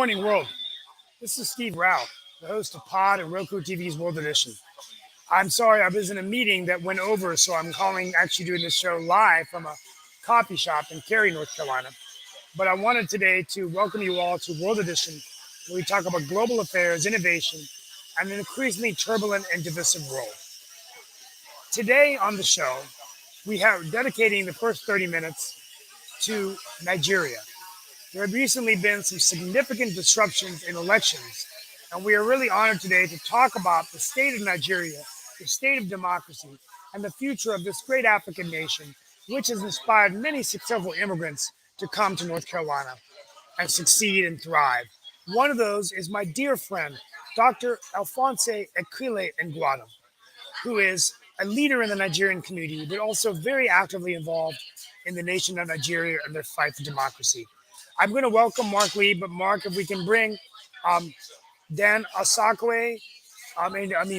morning, world. This is Steve Rao, the host of Pod and Roku TV's World Edition. I'm sorry, I was in a meeting that went over, so I'm actually doing this show live from a coffee shop in Cary, North Carolina. But I wanted today to welcome you all to World Edition, where we talk about global affairs, innovation, and an increasingly turbulent and divisive world. Today on the show, we are dedicating the first 30 minutes to Nigeria. There have recently been some significant disruptions in elections, and we are really honored today to talk about the state of Nigeria, the state of democracy, and the future of this great African nation, which has inspired many successful immigrants to come to North Carolina and succeed and thrive. One of those is my dear friend, Dr. Alphonse Ekile Ngwadam, who is a leader in the Nigerian community, but also very actively involved in the nation of Nigeria and their fight for democracy. I'm going to welcome Mark Lee, but Mark, if we can bring Dan Asakwe,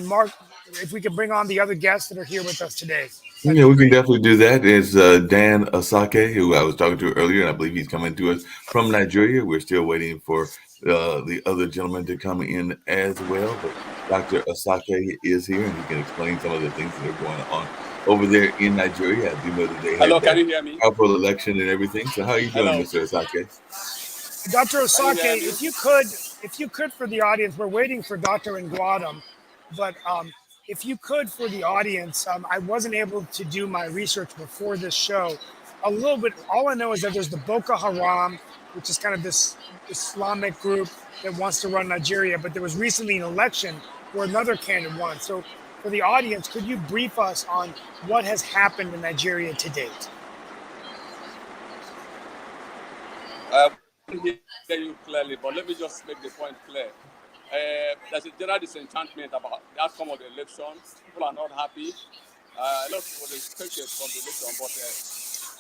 Mark, if we can bring on the other guests that are here with us today. Yeah, we can definitely do that. It's Dan Asake, who I was talking to earlier, and I believe he's coming to us from Nigeria. We're still waiting for the other gentleman to come in as well. But Dr. Asake is here, and he can explain some of the things that are going on over there in Nigeria. I do know that they Hello, had can you hear me? powerful election and everything. So how are you doing, Hello. Mr. Asake? Dr. Asake, if you could for the audience, we're waiting for Dr. Ngwadam, but if you could for the audience, I wasn't able to do my research before this show. A little bit, all I know is that there's the Boko Haram, which is kind of this Islamic group that wants to run Nigeria, but there was recently an election where another candidate won. So for the audience, could you brief us on what has happened in Nigeria to date? I can't hear you clearly, but let me just make the point clear. There's a general disenchantment about the outcome of the election. People are not happy. A lot of people expected from the election, but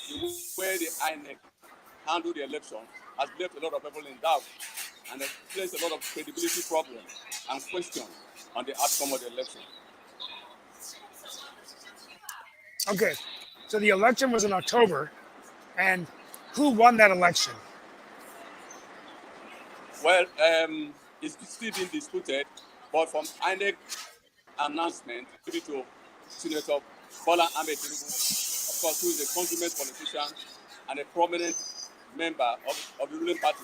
the way the INEC handled the election has left a lot of people in doubt, and it placed a lot of credibility problems and questions on the outcome of the election. Okay, so the election was in October, and who won that election? Well, it's still being disputed, but from INEC announcement due to Senator Bola Ahmed Tinubu, of course, who is a consummate politician and a prominent member of the ruling party,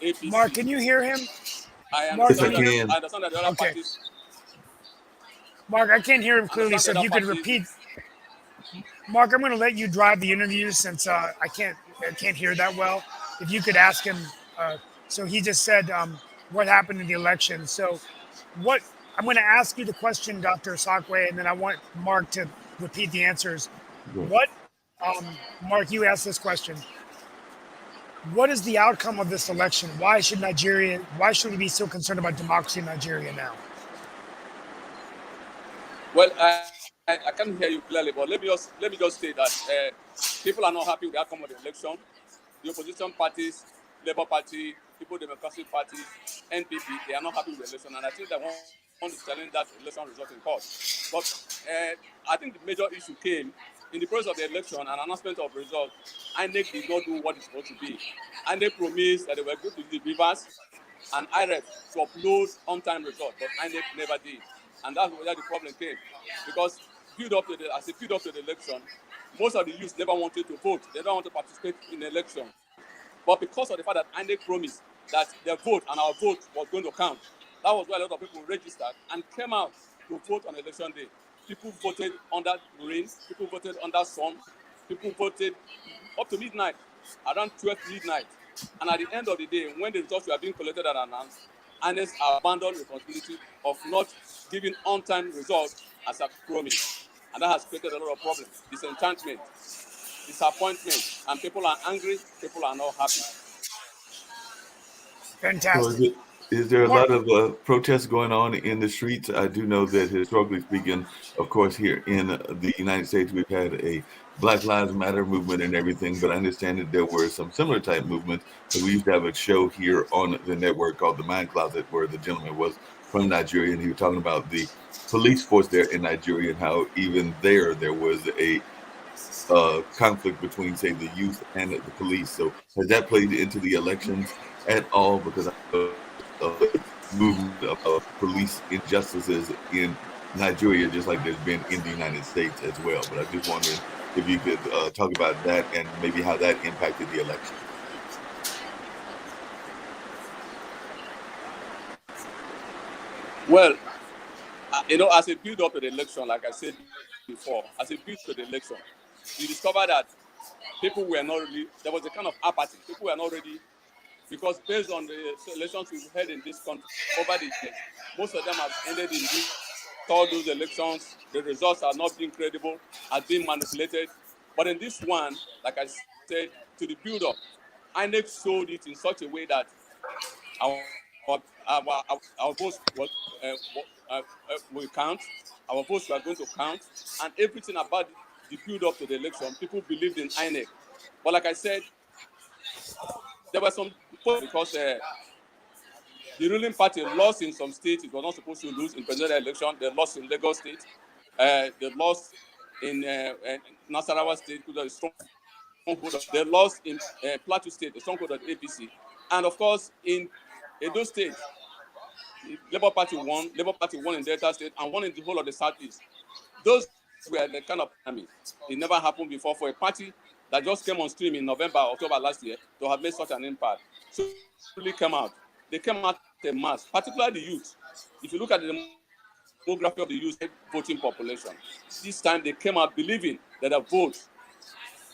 APC. Mark, can you hear him? I Mark, understand, can. I understand that the other Okay. parties. Mark, I can't hear him clearly, so if you could repeat. Mark, I'm going to let you drive the interview since I can't hear that well. If you could ask him, so he just said what happened in the election. So I'm going to ask you the question, Dr. Asakwe, and then I want Mark to repeat the answers. Mark, you asked this question. What is the outcome of this election? Why should we be so concerned about democracy in Nigeria now? Well, I can't hear you clearly, but let me just say that people are not happy with the outcome of the election. The opposition parties, Labour Party, People Democratic Party, NPP, they are not happy with the election, and I think they want to challenge that election result in court. But I think the major issue came in the process of the election and announcement of results. INEC did not do what it's supposed to be. INEC promised that they were going to do the Rivers and IREF to upload on-time results, but INEC never did. And that's where the problem came. Because as a build up to the election, most of the youth never wanted to vote. They don't want to participate in the election. But because of the fact that INEC promised that their vote and our vote was going to count, that was why a lot of people registered and came out to vote on election day. People voted under rain, people voted under sun, people voted up to midnight, around 12 midnight. And at the end of the day, when the results were being collected and announced, INEC abandoned the responsibility of not giving on-time results as a promise. And that has created a lot of problems, disenchantment, disappointment, and people are angry, people are not happy. Fantastic. So is there a lot of protests going on in the streets? I do know that historically speaking, of course, here in the United States, we've had a Black Lives Matter movement and everything, but I understand that there were some similar type movements. So we used to have a show here on the network called The Mind Closet, where the gentleman was from Nigeria, and he was talking about the police force there in Nigeria and how even there was a conflict between, say, the youth and the police. So has that played into the elections at all? Because I know movement of police injustices in Nigeria, just like there's been in the United States as well. But I'm just wondering if you could talk about that and maybe how that impacted the election. Well, as a build up to the election, like I said before, as a build to the election, you discover that people were not really, there was a kind of apathy. People were not ready, because based on the elections we've had in this country over the years, most of them have ended in all those elections. The results are not being credible, are being manipulated. But in this one, like I said, to the build up, INEC sold it in such a way that our votes will count, our votes were going to count, and everything about the build up to the election, people believed in INEC. But like I said, there were some because the ruling party lost in some states. It was not supposed to lose in presidential election. They lost in Lagos State. They lost in Nasarawa State, they lost in Plateau State, the stronghold of the APC. And of course, in Edo State, Labour Party won in Delta State and won in the whole of the Southeast. Those were the kind of enemies. It never happened before for a party that just came on stream in November, October last year to have made such an impact. So really they came out en mass, particularly the youth. If you look at the demography of the youth voting population, this time they came out believing that a vote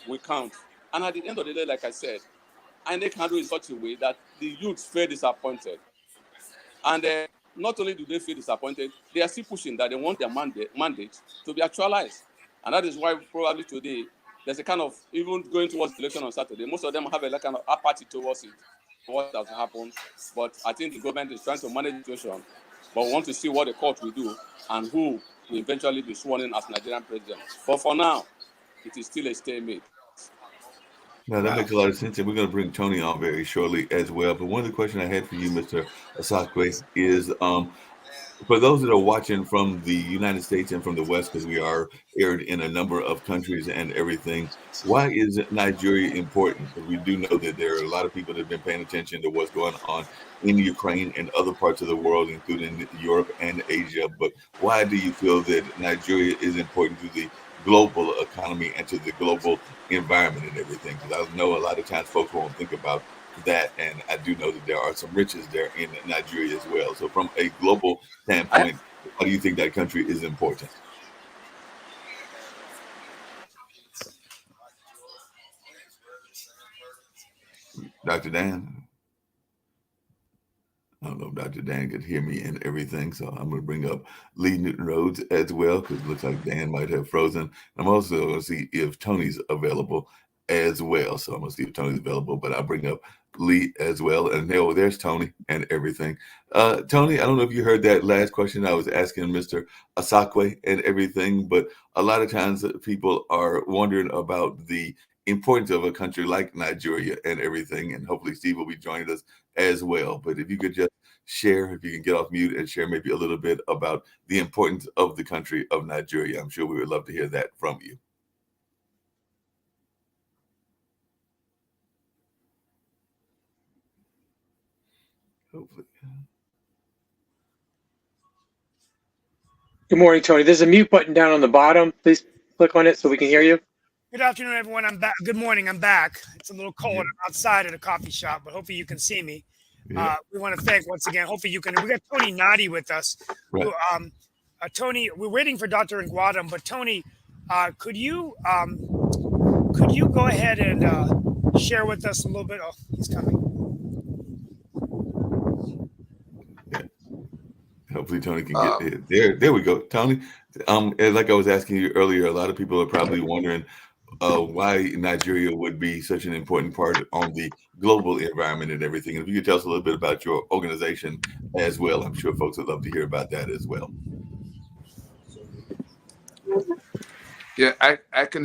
will count. And at the end of the day, like I said, INEC handled it in such a way that the youth feel disappointed. And not only do they feel disappointed, they are still pushing that they want their mandate to be actualized. And that is why probably today, there's a kind of, even going towards the election on Saturday, most of them have a kind of apathy towards it, what has happened. But I think the government is trying to manage the situation. But we want to see what the court will do and who will eventually be sworn in as Nigerian president. But for now, it is still a stalemate. Now, that makes a lot of sense, and we're going to bring Tony on very shortly as well. But one of the questions I had for you, Mr. Asakwe, is for those that are watching from the United States and from the West, because we are aired in a number of countries and everything, why is Nigeria important? Because we do know that there are a lot of people that have been paying attention to what's going on in Ukraine and other parts of the world, including Europe and Asia. But why do you feel that Nigeria is important to the global economy and to the global environment and everything? Because I know a lot of times folks won't think about that, and I do know that there are some riches there in Nigeria as well. So from a global standpoint, why do you think that country is important? Dr. Dan? I don't know if Dr. Dan could hear me and everything, so I'm going to bring up Lee Newton Rhodes as well, because it looks like Dan might have frozen. I'm also going to see if Tony's available as well. So I'm going to see if Tony's available, but I'll bring up Lee as well. And there's Tony and everything. Tony, I don't know if you heard that last question I was asking Mr. Asakwe and everything, but a lot of times people are wondering about the importance of a country like Nigeria and everything. And hopefully Steve will be joining us as well. But if you could just share, if you can get off mute and share maybe a little bit about the importance of the country of Nigeria, I'm sure we would love to hear that from you. Hopefully. Good morning, Tony. There's a mute button down on the bottom. Please click on it so we can hear you. Good afternoon, everyone. I'm back. Good morning. I'm back. It's a little cold. I'm outside at a coffee shop, but hopefully you can see me. Yeah. We want to thank once again. Hopefully you can. We got Tony Nadi with us. Right. Who, Tony, we're waiting for Dr. Ngwadam, but Tony, could you go ahead and share with us a little bit? Oh, he's coming. Yeah. Hopefully Tony can get there. There we go, Tony. Like I was asking you earlier, a lot of people are probably wondering why Nigeria would be such an important part on the global environment and everything. And if you could tell us a little bit about your organization as well, I'm sure folks would love to hear about that as well. Yeah, I can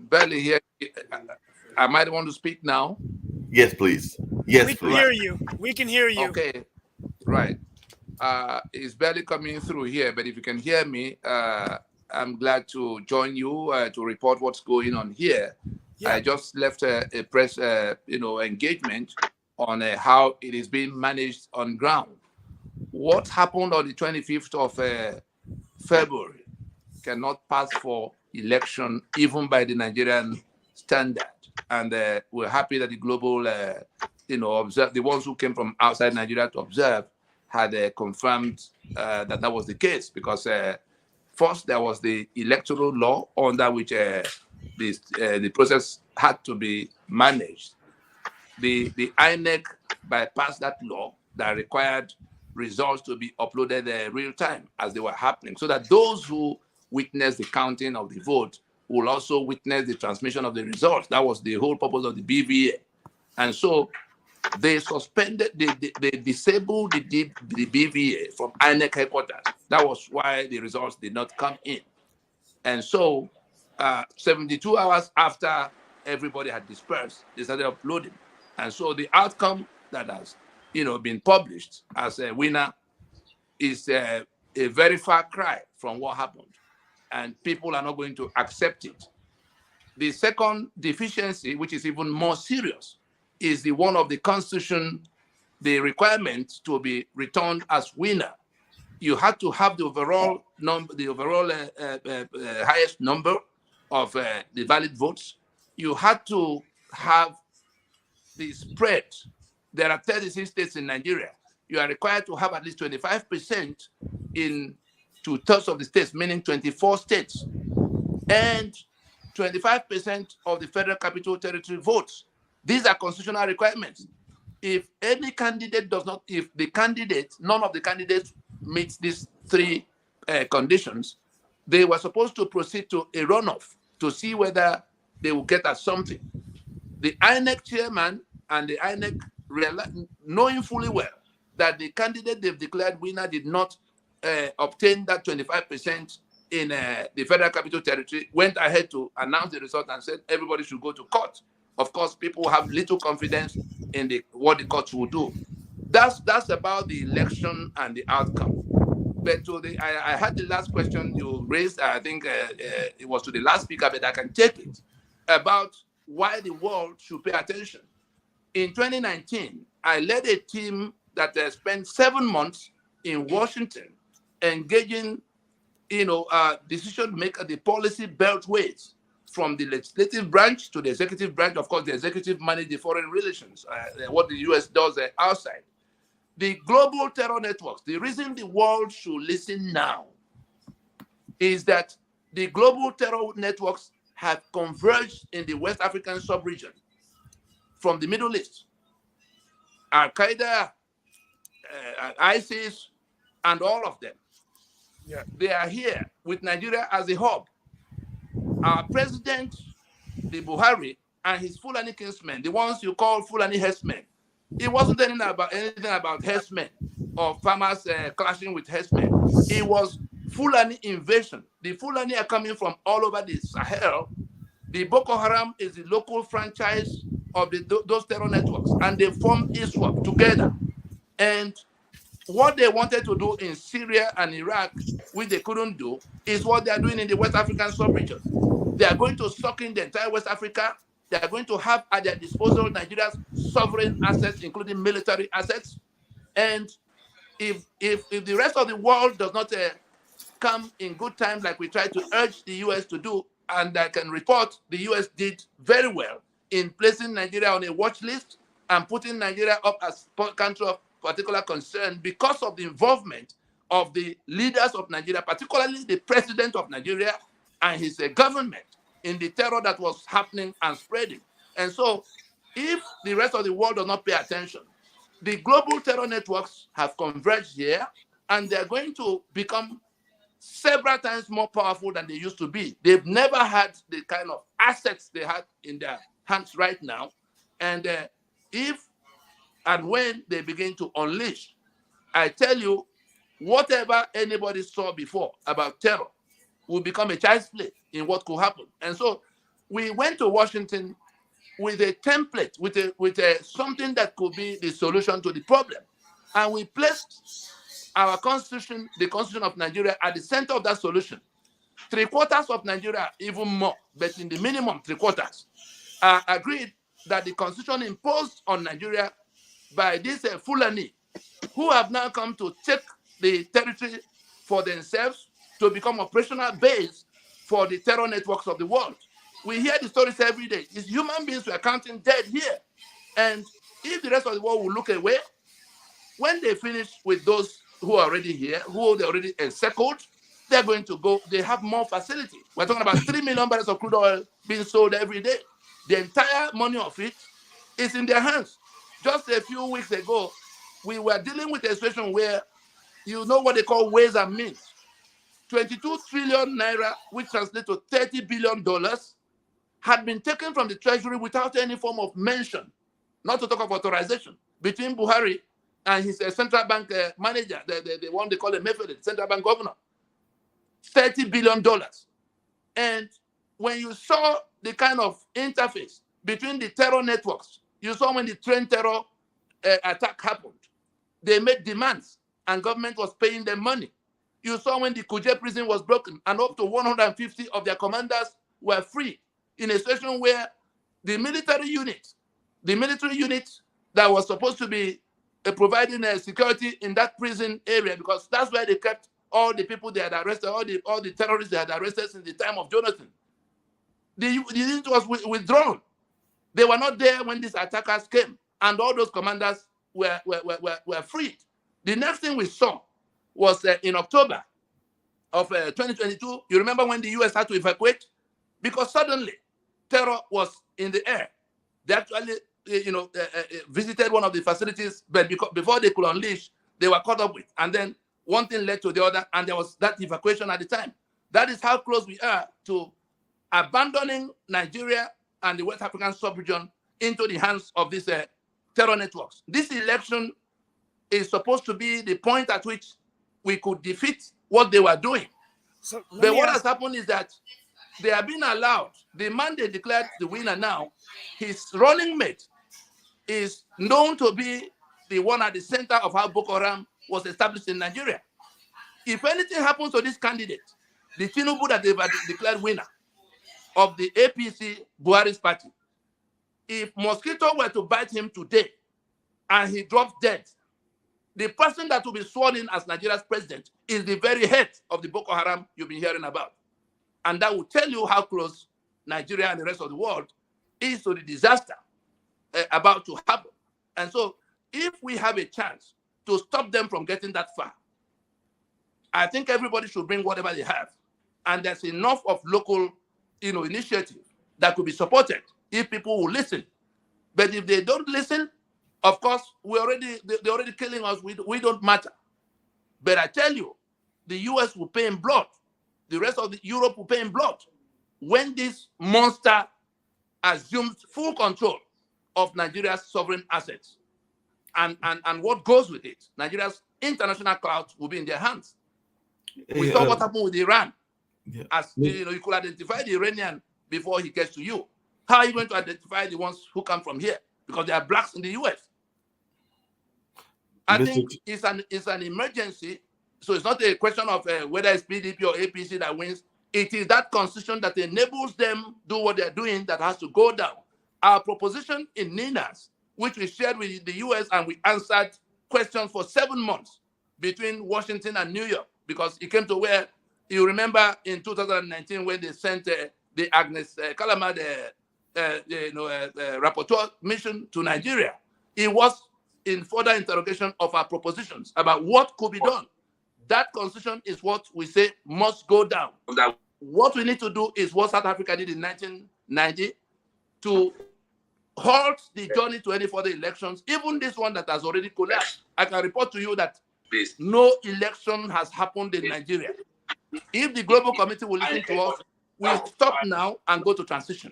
barely hear you. I might want to speak now. Yes, please. Yes, we can please. hear you. We can hear you. Okay, right. It's barely coming through here, but if you can hear me, I'm glad to join you to report what's going on here. Yeah. I just left a press, engagement on how it is being managed on ground. What happened on the 25th of February cannot pass for election, even by the Nigerian standard. And we're happy that the global, observe, the ones who came from outside Nigeria to observe had confirmed that was the case, because first there was the electoral law under which the process had to be managed. The INEC bypassed that law that required results to be uploaded real time as they were happening, so that those who witnessed the counting of the vote will also witness the transmission of the results. That was the whole purpose of the BVA. And so they suspended, they disabled the BVA from INEC headquarters. That was why the results did not come in. And so 72 hours after everybody had dispersed, they started uploading. And so the outcome that has been published as a winner is a very far cry from what happened. And people are not going to accept it. The second deficiency, which is even more serious, is the one of the Constitution, the requirement to be returned as winner. You had to have the overall number, highest number of the valid votes. You had to have the spread. There are 36 states in Nigeria. You are required to have at least 25% in 2/3 of the states, meaning 24 states, and 25% of the Federal Capital Territory votes. These are constitutional requirements. If any candidate does not, none of the candidates meets these three conditions, they were supposed to proceed to a runoff to see whether they will get at something. The INEC chairman and the INEC, knowing fully well that the candidate they've declared winner did not obtain that 25% in the Federal Capital Territory, went ahead to announce the result and said everybody should go to court. Of course, people have little confidence in what the courts will do. That's about the election and the outcome. But I had the last question you raised. I think it was to the last speaker, but I can take it, about why the world should pay attention. In 2019, I led a team that spent 7 months in Washington engaging, decision maker, the policy beltways, from the legislative branch to the executive branch. Of course, the executive manages the foreign relations, what the US does outside. The global terror networks, the reason the world should listen now is that the global terror networks have converged in the West African sub-region from the Middle East. Al-Qaeda, ISIS, and all of them. Yeah. They are here with Nigeria as a hub. Our president, the Buhari, and his Fulani kinsmen, the ones you call Fulani herdsmen, it wasn't anything about herdsmen or farmers clashing with herdsmen. It was Fulani invasion. The Fulani are coming from all over the Sahel. The Boko Haram is the local franchise of those terror networks, and they formed ISWAP together. And what they wanted to do in Syria and Iraq, which they couldn't do, is what they are doing in the West African sub-region. They are going to suck in the entire West Africa. They are going to have at their disposal Nigeria's sovereign assets, including military assets. And if the rest of the world does not come in good time, like we try to urge the US to do, and I can report the US did very well in placing Nigeria on a watch list and putting Nigeria up as a country of particular concern because of the involvement of the leaders of Nigeria, particularly the president of Nigeria and his government, in the terror that was happening and spreading. And so if the rest of the world does not pay attention, the global terror networks have converged here, and they're going to become several times more powerful than they used to be. They've never had the kind of assets they have in their hands right now. And if and when they begin to unleash, I tell you, whatever anybody saw before about terror will become a child's play in what could happen. And so we went to Washington with a template, with something that could be the solution to the problem. And we placed our constitution, the Constitution of Nigeria, at the center of that solution. 3/4 of Nigeria, even more, but in the minimum 3/4, agreed that the constitution imposed on Nigeria by this Fulani, who have now come to take the territory for themselves to become operational base for the terror networks of the world. We hear the stories every day. It's human beings who are counting dead here. And if the rest of the world will look away, when they finish with those who are already here, who they already encircled, they're going to go, they have more facility. We're talking about 3 million barrels of crude oil being sold every day. The entire money of it is in their hands. Just a few weeks ago, we were dealing with a situation where you know what they call ways and means. 22 trillion naira, which translates to $30 billion, had been taken from the treasury without any form of mention, not to talk of authorization, between Buhari and his central bank manager, the one they call a Mefele, central bank governor. $30 billion. And when you saw the kind of interface between the terror networks, you saw when the train terror attack happened, they made demands and government was paying them money. You saw when the Kuje prison was broken and up to 150 of their commanders were free in a situation where the military unit that was supposed to be providing security in that prison area, because that's where they kept all the people they had arrested, all the terrorists they had arrested since the time of Jonathan. The unit was withdrawn. They were not there when these attackers came, and all those commanders were freed. The next thing we saw was in October of 2022. You remember when the US had to evacuate? Because suddenly terror was in the air. They actually visited one of the facilities, but before they could unleash, they were caught up with. And then one thing led to the other, and there was that evacuation at the time. That is how close we are to abandoning Nigeria and the West African sub-region into the hands of these terror networks. This election is supposed to be the point at which we could defeat what they were doing. But what has happened is that they have been allowed, the man they declared the winner now, his running mate is known to be the one at the center of how Boko Haram was established in Nigeria. If anything happens to this candidate, the Tinubu that they've declared winner of the APC Buhari's party, if mosquito were to bite him today and he drops dead, the person that will be sworn in as Nigeria's president is the very head of the Boko Haram you've been hearing about. And that will tell you how close Nigeria and the rest of the world is to the disaster about to happen. And so if we have a chance to stop them from getting that far, I think everybody should bring whatever they have. And there's enough of local initiative that could be supported if people will listen. But if they don't listen, of course, they're already killing us. We don't matter. But I tell you, the US will pay in blood. The rest of Europe will pay in blood when this monster assumes full control of Nigeria's sovereign assets. And what goes with it. Nigeria's international clout will be in their hands. We saw what happened with Iran. Yeah. As you could identify the Iranian before he gets to you. How are you going to identify the ones who come from here? Because there are blacks in the US. I think it's an emergency. So it's not a question of whether it's PDP or APC that wins. It is that constitution that enables them do what they're doing that has to go down. Our proposition in NINAS, which we shared with the US, and we answered questions for 7 months between Washington and New York, because it came to where, you remember in 2019 when they sent the Agnes Calama, rapporteur mission to Nigeria. It was in further interrogation of our propositions about what could be done. That constitution is what we say must go down. What we need to do is what South Africa did in 1990 to halt the journey to any further elections, even this one that has already collapsed. I can report to you that no election has happened in Nigeria. If the global committee will listen to us, we'll stop now and go to transition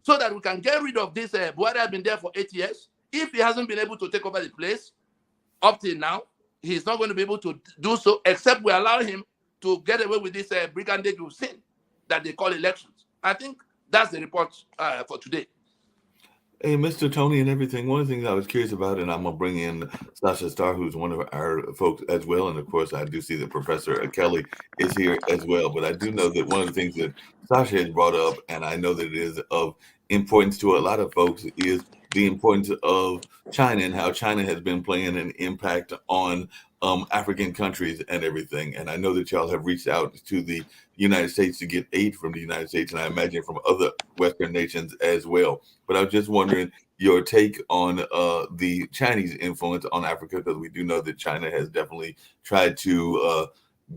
so that we can get rid of this. Buhari has been there for 8 years. If he hasn't been able to take over the place up till now, he's not going to be able to do so except we allow him to get away with this brigandage we've seen that they call elections. I think that's the report for today. Hey, Mr. Tony and everything. One of the things I was curious about, and I'm gonna bring in Sasha Starr, who's one of our folks as well. And of course, I do see that Professor Kelly is here as well. But I do know that one of the things that Sasha has brought up, and I know that it is of importance to a lot of folks, is the importance of China and how China has been playing an impact on African countries and everything. And I know that y'all have reached out to the United States to get aid from the United States, and I imagine from other Western nations as well. But I was just wondering your take on the Chinese influence on Africa, because we do know that China has definitely tried to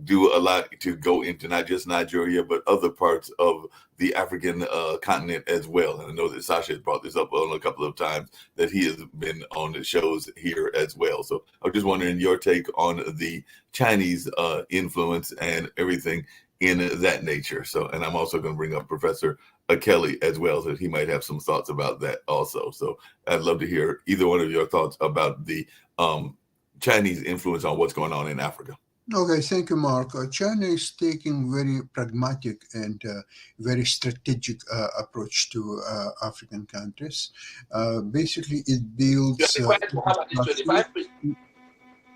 do a lot to go into not just Nigeria, but other parts of the African continent as well. And I know that Sasha has brought this up on a couple of times, that he has been on the shows here as well. So I was just wondering your take on the Chinese influence and everything in that nature. So, and I'm also going to bring up Professor Kelly as well, so he might have some thoughts about that also. So I'd love to hear either one of your thoughts about the Chinese influence on what's going on in Africa. Okay, thank you, Mark. China is taking very pragmatic and very strategic approach to African countries. Basically, it builds.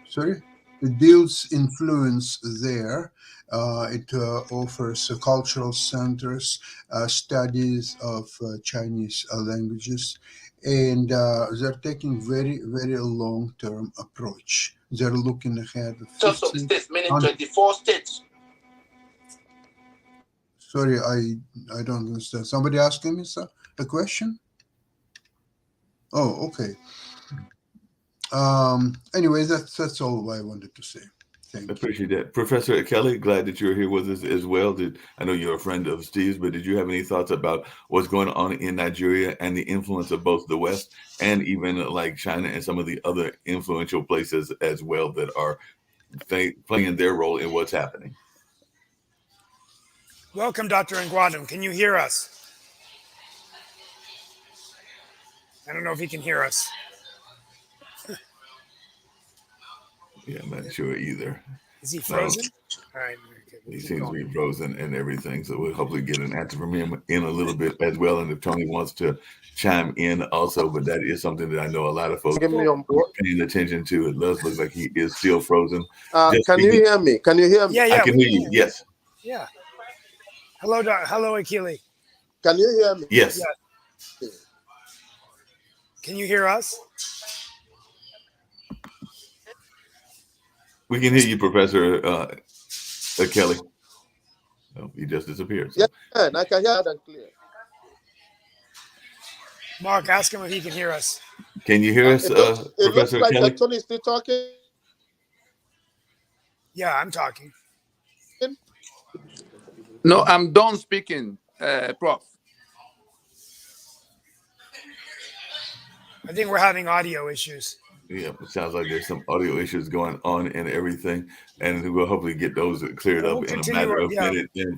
Sorry, it builds influence there. It offers cultural centers, studies of Chinese languages, and they're taking very long-term approach. They're looking ahead of 15, states, meaning 24 states. Sorry, I don't understand. Somebody asking me a question? Oh, okay. Anyway, that's all I wanted to say. Thank you. I appreciate that. Professor Kelly, glad that you're here with us as well. I know you're a friend of Steve's, but did you have any thoughts about what's going on in Nigeria and the influence of both the West and even like China and some of the other influential places as well that are playing their role in what's happening? Welcome, Dr. Nguadam. Can you hear us? I don't know if he can hear us. Yeah, I'm not sure either. Is he frozen? All right. Okay, he seems to be frozen and everything. So we'll hopefully get an answer from him in a little bit as well. And if Tony wants to chime in also, but that is something that I know a lot of folks are paying attention to. It does look like he is still frozen. Can you hear me? Can you hear me? Yeah, I can hear you. Yes. Yeah. Hello, hello, Akili. Can you hear me? Yes. Yeah. Can you hear us? We can hear you, Professor Kelly. Oh, he just disappeared. So. Yeah, I can hear that and clear. Mark, ask him if he can hear us. Can you hear us, Professor like Kelly? Tony is still talking. Yeah, I'm talking. No, I'm done speaking, Prof. I think we're having audio issues. Yeah, it sounds like there's some audio issues going on and everything, and we'll hopefully get those cleared up in a matter of minutes. Yeah,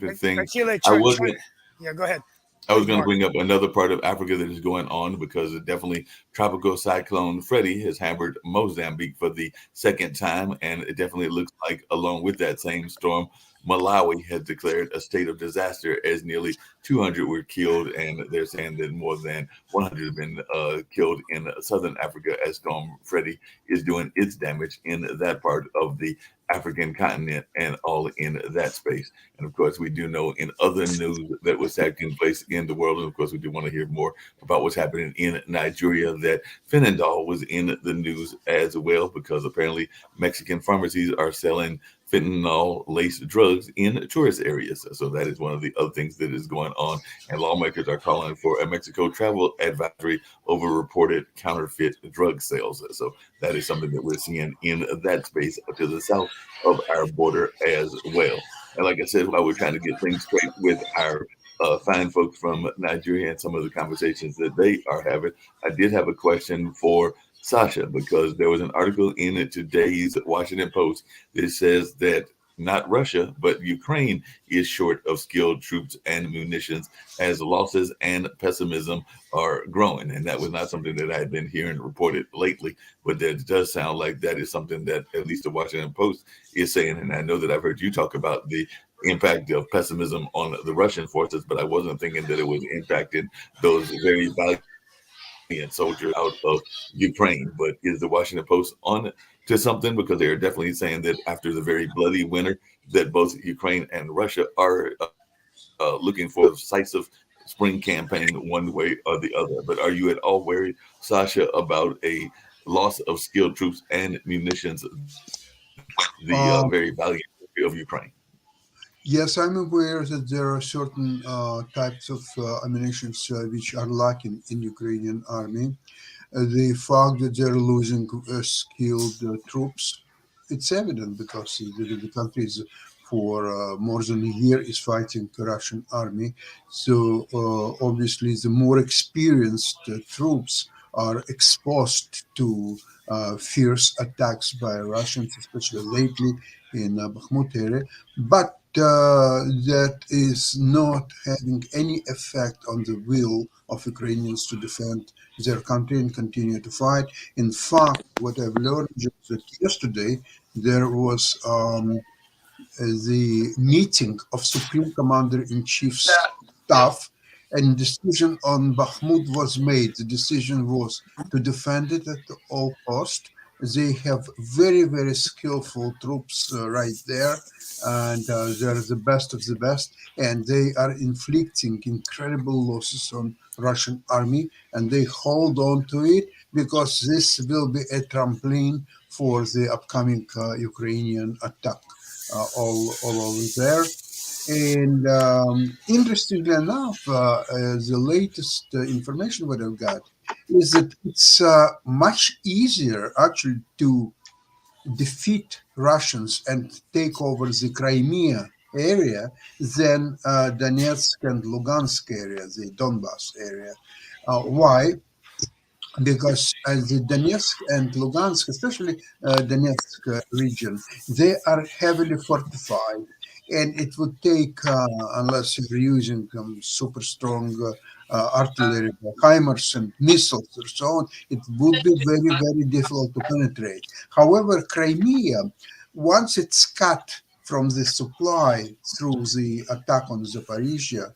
go ahead. I was going to bring up another part of Africa that is going on because definitely Tropical Cyclone Freddie has hammered Mozambique for the second time, and it definitely looks like along with that same storm, Malawi has declared a state of disaster as nearly 200 were killed, and they're saying that more than 100 have been killed in southern Africa as Storm Freddie is doing its damage in that part of the African continent and all in that space. And of course, we do know in other news that was taking place in the world, and of course, we do want to hear more about what's happening in Nigeria, that fentanyl was in the news as well, because apparently Mexican pharmacies are selling fentanyl-laced drugs in tourist areas. So that is one of the other things that is going on. And lawmakers are calling for a Mexico travel advisory over reported counterfeit drug sales. So that is something that we're seeing in that space to the south of our border as well. And like I said, while we're trying to get things straight with our fine folks from Nigeria and some of the conversations that they are having, I did have a question for Sasha, because there was an article in today's Washington Post that says that not Russia, but Ukraine is short of skilled troops and munitions as losses and pessimism are growing. And that was not something that I had been hearing reported lately, but that does sound like that is something that at least the Washington Post is saying. And I know that I've heard you talk about the impact of pessimism on the Russian forces, but I wasn't thinking that it was impacting those very valuable soldiers out of Ukraine. But is the Washington Post on to something? Because they are definitely saying that after the very bloody winter, that both Ukraine and Russia are looking for a decisive spring campaign one way or the other. But are you at all worried, Sasha, about a loss of skilled troops and munitions, the very valiant of Ukraine? Yes, I'm aware that there are certain types of ammunition which are lacking in Ukrainian army. The fact that they're losing skilled troops, it's evident because the country is for more than a year is fighting the Russian army. So obviously the more experienced troops are exposed to fierce attacks by Russians, especially lately in Bakhmut area. But that is not having any effect on the will of Ukrainians to defend their country and continue to fight. In fact, what I've learned just that yesterday, there was the meeting of Supreme Commander-in-Chief's staff, and decision on Bakhmut was made. The decision was to defend it at all cost. They have very, very skillful troops right there, and they're the best of the best, and they are inflicting incredible losses on Russian army, and they hold on to it because this will be a trampoline for the upcoming Ukrainian attack all over there. And interestingly enough, the latest information what I've got is that it's much easier actually to defeat Russians and take over the Crimea area than Donetsk and Lugansk area, the Donbass area. Why? Because the Donetsk and Lugansk, especially Donetsk region, they are heavily fortified. And it would take, unless you're using super strong artillery, HIMARS and missiles and so on, it would be very, very difficult to penetrate. However, Crimea, once it's cut from the supply through the attack on Zaporizhia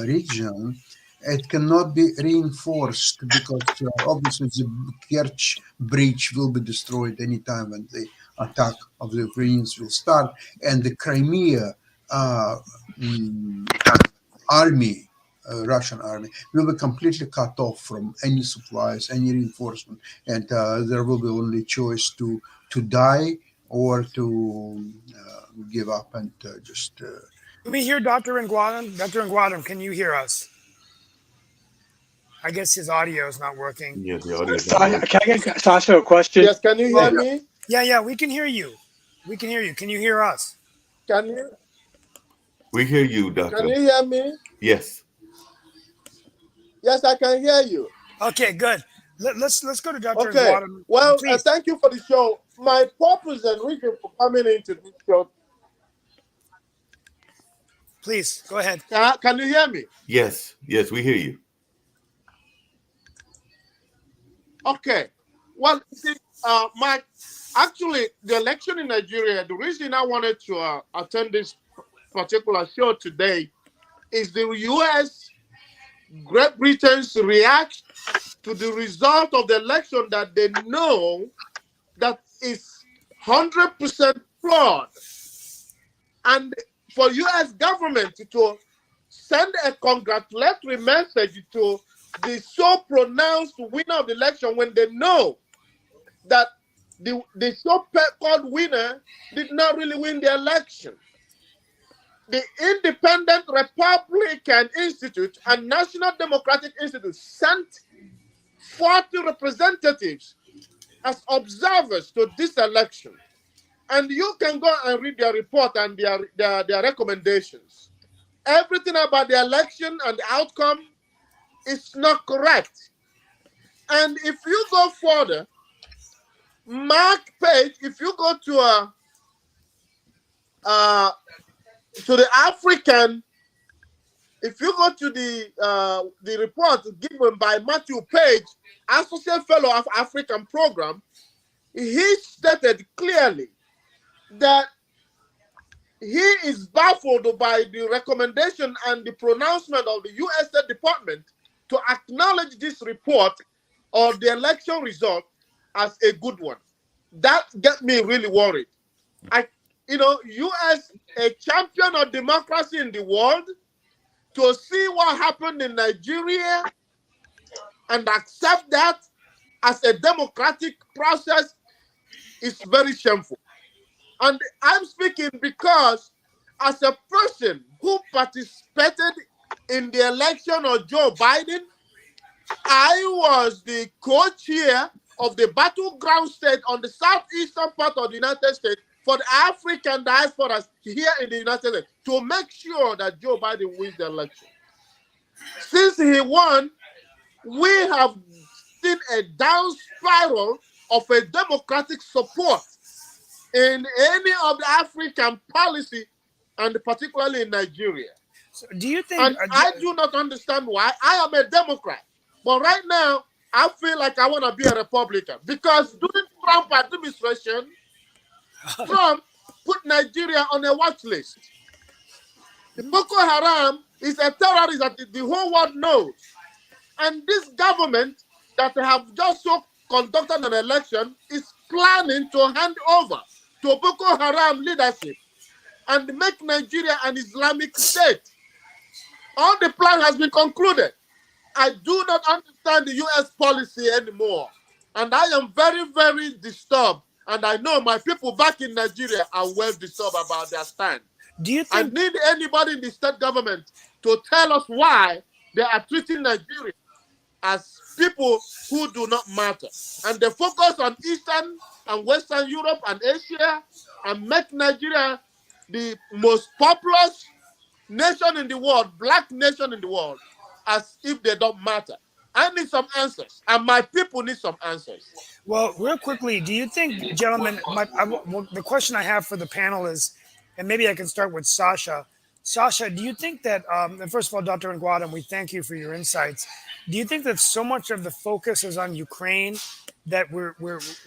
region, it cannot be reinforced because obviously the Kerch bridge will be destroyed anytime when the attack of the Ukrainians will start, and the Crimea army, Russian army, will be completely cut off from any supplies, any reinforcement, and there will be only choice to die or to give up and just. Can we hear Dr. Nguadam? Dr. Nguadam, can you hear us? I guess his audio is not working. Yeah, the audio is not working. Can I get Sasha a question? Yes, can you hear me? Yeah, we can hear you. We can hear you. Can you hear us? Can you? We hear you, Doctor. Can you hear me? Yes. Yes, I can hear you. Okay, good. Let's go to Dr. Okay. Nguadam. Well, Please. thank you for the show. My purpose and reason for coming into this show. Please go ahead. Can you hear me? Yes, we hear you. Okay. Well, see, actually, the election in Nigeria, the reason I wanted to attend this particular show today is the U.S., Great Britain's reaction to the result of the election that they know that is 100% flawed. And for U.S. government to send a congratulatory message to the so pronounced winner of the election when they know that the so-called winner did not really win the election. The Independent Republican Institute and National Democratic Institute sent 40 representatives as observers to this election. And you can go and read their report and their recommendations. Everything about the election and the outcome is not correct. And if you go further, Mark Page, if you go to the African, if you go to the report given by Matthew Page, Associate Fellow of African Program, he stated clearly that he is baffled by the recommendation and the pronouncement of the U.S. State Department to acknowledge this report or the election result as a good one. That gets me really worried. U.S. a champion of democracy in the world, to see what happened in Nigeria and accept that as a democratic process is very shameful. And I'm speaking because as a person who participated in the election of Joe Biden, I was the co-chair of the battleground state on the southeastern part of the United States for the African diaspora here in the United States to make sure that Joe Biden wins the election. Since he won, we have seen a down spiral of a democratic support in any of the African policy, and particularly in Nigeria. So do you think? And I do not understand why. I am a Democrat, but right now I feel like I want to be a Republican because during Trump administration, Trump put Nigeria on a watch list. The Boko Haram is a terrorist that the whole world knows. And this government that have just so conducted an election is planning to hand over to Boko Haram leadership and make Nigeria an Islamic state. All the plan has been concluded. I do not understand the U.S. policy anymore. And I am very, very disturbed. And I know my people back in Nigeria are well disturbed about their stand. Do you I think? need anybody in the state government to tell us why they are treating Nigeria as people who do not matter. And they focus on Eastern and Western Europe and Asia and make Nigeria the most populous nation in the world, black nation in the world, as if they don't matter. I need some answers, and my people need some answers. Well, real quickly, do you think, gentlemen, the question I have for the panel is, and maybe I can start with Sasha. Sasha, do you think that, and first of all, Dr. Nguadam, we thank you for your insights. Do you think that so much of the focus is on Ukraine that we're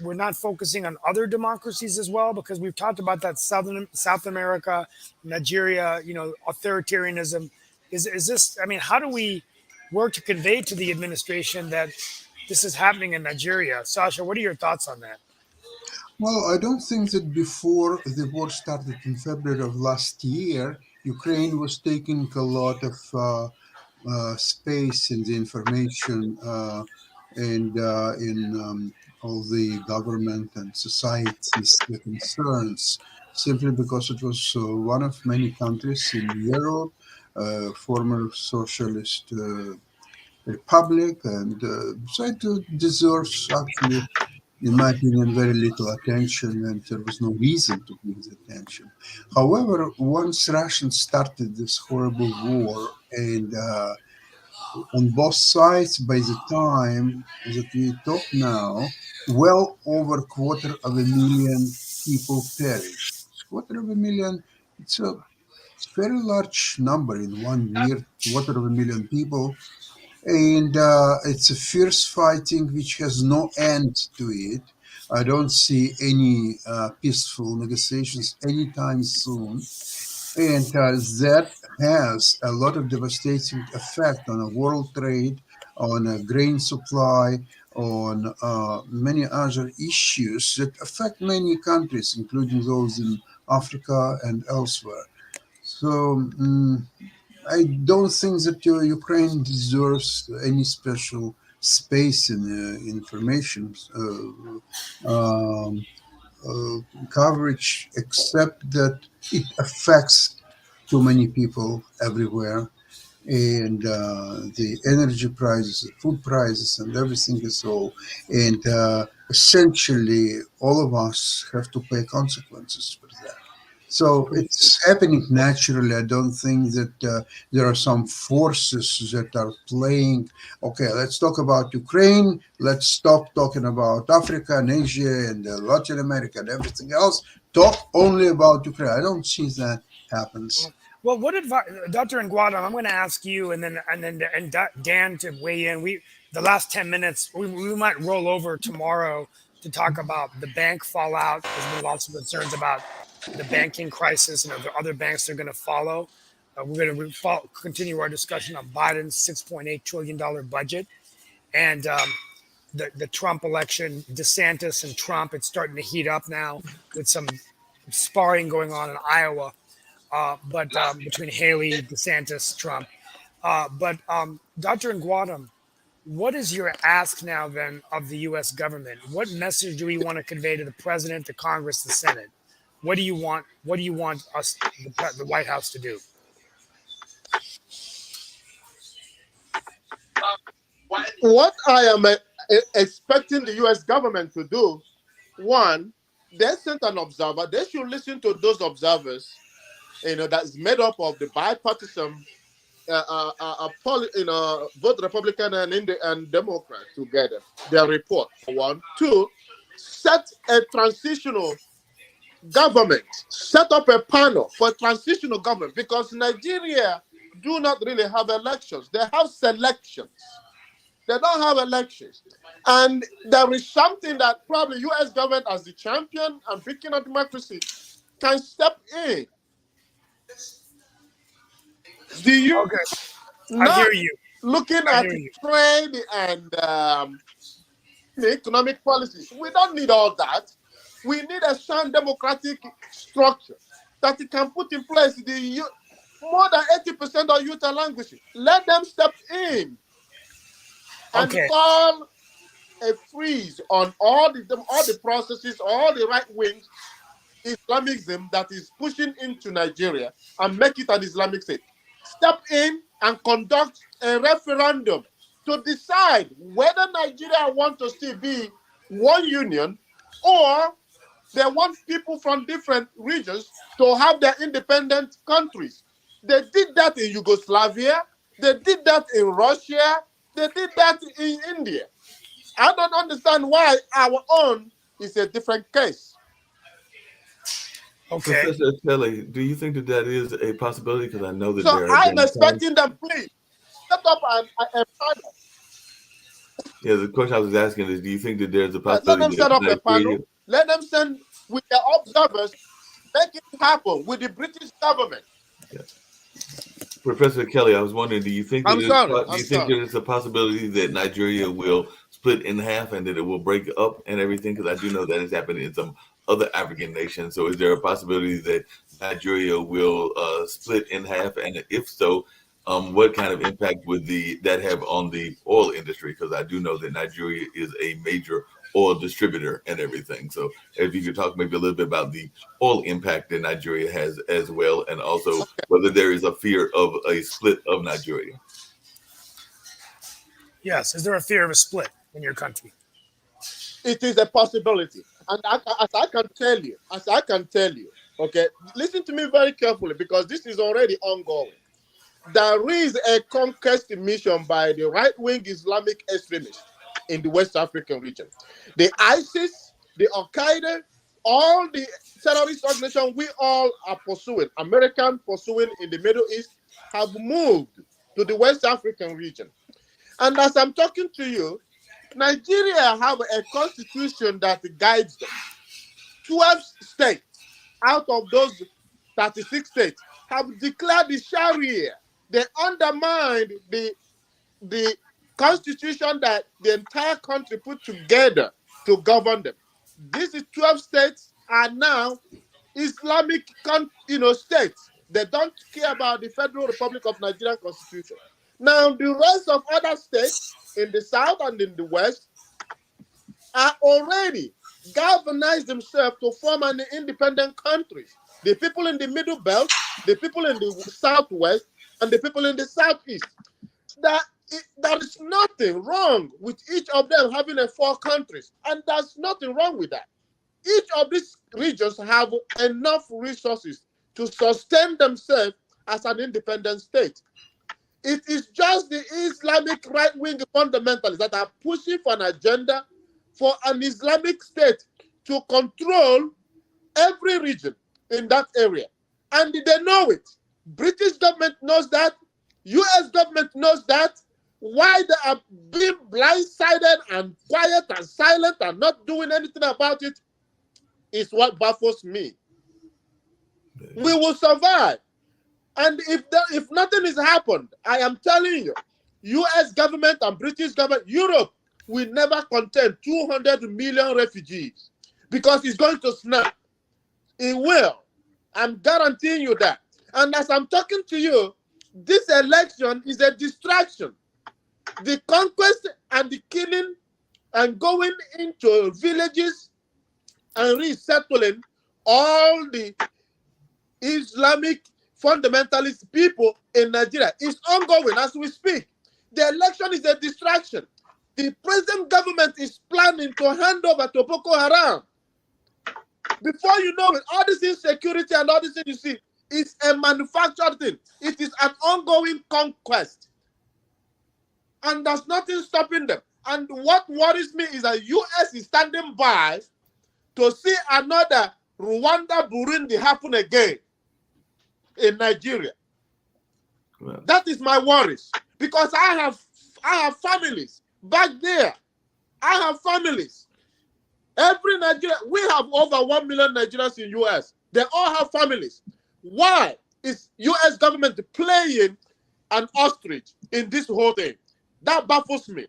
not focusing on other democracies as well? Because we've talked about that South America, Nigeria, authoritarianism. Is this? I mean, how do we work to convey to the administration that this is happening in Nigeria? Sasha, what are your thoughts on that? Well, I don't think that before the war started in February of last year, Ukraine was taking a lot of space in the information and in all the government and society's concerns, simply because it was one of many countries in Europe, former socialist republic, and so it deserves actually, in my opinion, very little attention, and there was no reason to give it attention. However, once Russians started this horrible war, and on both sides, by the time that we talk now, well over 250,000 people perished. 250,000, it's a very large number in 1 year, 250,000 people. And it's a fierce fighting which has no end to it. I don't see any peaceful negotiations anytime soon. And that has a lot of devastating effect on a world trade, on a grain supply, on many other issues that affect many countries, including those in Africa and elsewhere. So I don't think that Ukraine deserves any special space in information coverage, except that it affects too many people everywhere. And the energy prices, the food prices, and everything is so. And essentially, all of us have to pay consequences for that. So it's happening naturally. I don't think that there are some forces that are playing. Okay, let's talk about Ukraine. Let's stop talking about Africa and Asia and Latin America and everything else. Talk only about Ukraine. I don't see that happens. Well, what advice, Dr. Nguadam? I'm going to ask you, and then Dan to weigh in. The last 10 minutes, we might roll over tomorrow to talk about the bank fallout. There's been lots of concerns about the banking crisis and the other banks that are going to follow. We're going to continue our discussion on Biden's $6.8 trillion budget. And the Trump election, DeSantis and Trump. It's starting to heat up now with some sparring going on in Iowa, but between Haley, DeSantis, Trump. Dr. Nguadam, what is your ask now then of the U.S. government? What message do we want to convey to the president, the Congress, the Senate? What do you want? What do you want us, the White House, to do? What I am expecting the U.S. government to do, one, they sent an observer. They should listen to those observers, that is made up of the bipartisan, both Republican and Democrat together. Their report. One, two, set a transitional government. Set up a panel for transitional government, because Nigeria do not really have elections. They have selections. They don't have elections. And there is something that probably U.S. government, as the champion and beacon of democracy, can step in. Do you Okay, I not hear you. looking I at hear you. trade and the economic policies? We don't need all that. We need a sound democratic structure that it can put in place. More than 80% of youth are languishing. Let them step in and Okay. call a freeze on all the processes, all the right wing Islamism that is pushing into Nigeria, and make it an Islamic state. Step in and conduct a referendum to decide whether Nigeria wants to still be one union, or they want people from different regions to have their independent countries. They did that in Yugoslavia. They did that in Russia. They did that in India. I don't understand why our own is a different case. Okay. Professor Kelly, do you think that is a possibility? Because I know that So there I'm are expecting them, please, set up a panel. Yeah, the question I was asking is, do you think that there's a Let them possibility set that up a panel. Nigeria, Let them send with their observers, make it happen with the British government. Professor Kelly, I was wondering, do you think I'm sorry. there is a possibility that Nigeria will split in half and that it will break up and everything? Because I do know that has happened in some other African nations. So is there a possibility that Nigeria will split in half? And if so, what kind of impact would that have on the oil industry? Because I do know that Nigeria is a major oil distributor and everything. So if you could talk maybe a little bit about the oil impact that Nigeria has as well, and also whether there is a fear of a split of Nigeria. Yes. Is there a fear of a split in your country? It is a possibility. And as I can tell you, okay, listen to me very carefully, because this is already ongoing. There is a conquest mission by the right-wing Islamic extremists in the West African region. The ISIS, the Al-Qaeda, all the terrorist organizations we all are pursuing, American pursuing in the Middle East, have moved to the West African region. And as I'm talking to you, Nigeria have a constitution that guides them. 12 states out of those 36 states have declared the Sharia. They undermined the constitution that the entire country put together to govern them. These 12 states are now Islamic states. They don't care about the Federal Republic of Nigeria constitution. Now, the rest of other states in the south and in the west are already galvanized themselves to form an independent country. The people in the middle belt, the people in the southwest, and the people in the southeast. There is nothing wrong with each of them having 4 countries, and there's nothing wrong with that. Each of these regions have enough resources to sustain themselves as an independent state. It is just the Islamic right-wing fundamentalists that are pushing for an agenda for an Islamic state to control every region in that area. And they know it. British government knows that. US government knows that. Why they are being blindsided and quiet and silent and not doing anything about it is what baffles me. We will survive. And if nothing has happened, I am telling you, US government and British government, Europe, will never contain 200 million refugees because it's going to snap. It will. I'm guaranteeing you that. And as I'm talking to you, this election is a distraction. The conquest and the killing and going into villages and resettling all the Islamic fundamentalist people in Nigeria is ongoing as we speak. The election is a distraction. The present government is planning to hand over to Boko Haram. Before you know it, all this insecurity and all this thing you see, it's a manufactured thing. It is an ongoing conquest. And there's nothing stopping them. And what worries me is that US is standing by to see another Rwanda, Burundi happen again in Nigeria. Well, That is my worries. Because I have families back there. I have families. Every Nigeria, we have over 1 million Nigerians in US. They all have families. Why is US government playing an ostrich in this whole thing? That baffles me.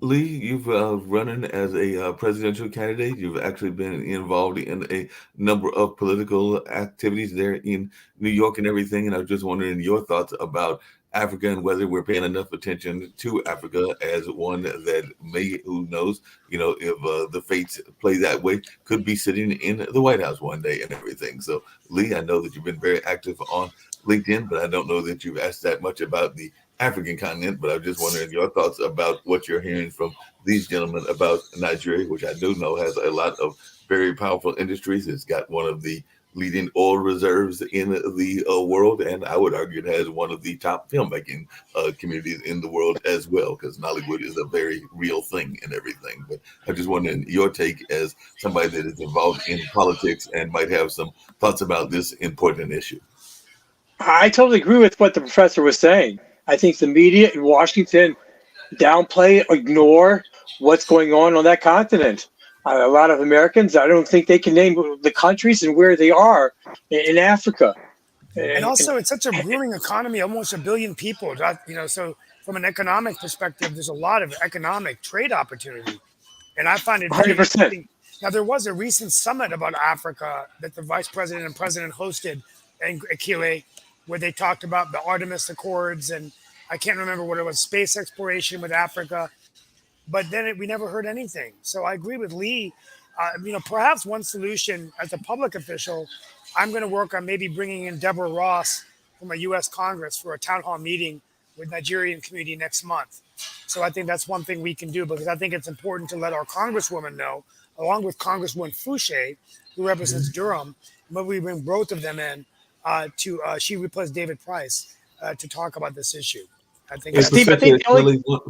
Lee, you've running as a presidential candidate. You've actually been involved in a number of political activities there in New York and everything. And I was just wondering your thoughts about Africa and whether we're paying enough attention to Africa as one that may, who knows, if the fates play that way, could be sitting in the White House one day and everything. So, Lee, I know that you've been very active on LinkedIn, but I don't know that you've asked that much about the African continent, but I'm just wondering your thoughts about what you're hearing from these gentlemen about Nigeria, which I do know has a lot of very powerful industries. It's got one of the leading oil reserves in the world, and I would argue it has one of the top filmmaking communities in the world as well, because Nollywood is a very real thing and everything. But I'm just wondering your take as somebody that is involved in politics and might have some thoughts about this important issue. I totally agree with what the professor was saying. I think the media in Washington downplay, ignore what's going on that continent. A lot of Americans, I don't think they can name the countries and where they are in Africa. And also, it's such a booming economy, almost 1 billion people. So from an economic perspective, there's a lot of economic trade opportunity. And I find it very 100%. interesting. Now, there was a recent summit about Africa that the vice president and president hosted in Akile, where they talked about the Artemis Accords, and I can't remember what it was, space exploration with Africa. But then we never heard anything. So I agree with Lee. Perhaps one solution as a public official, I'm going to work on maybe bringing in Deborah Ross from a U.S. Congress for a town hall meeting with Nigerian community next month. So I think that's one thing we can do, because I think it's important to let our congresswoman know, along with Congresswoman Fouché, who represents Durham, but we bring both of them in she replaced David Price to talk about this issue. I think Steve, I think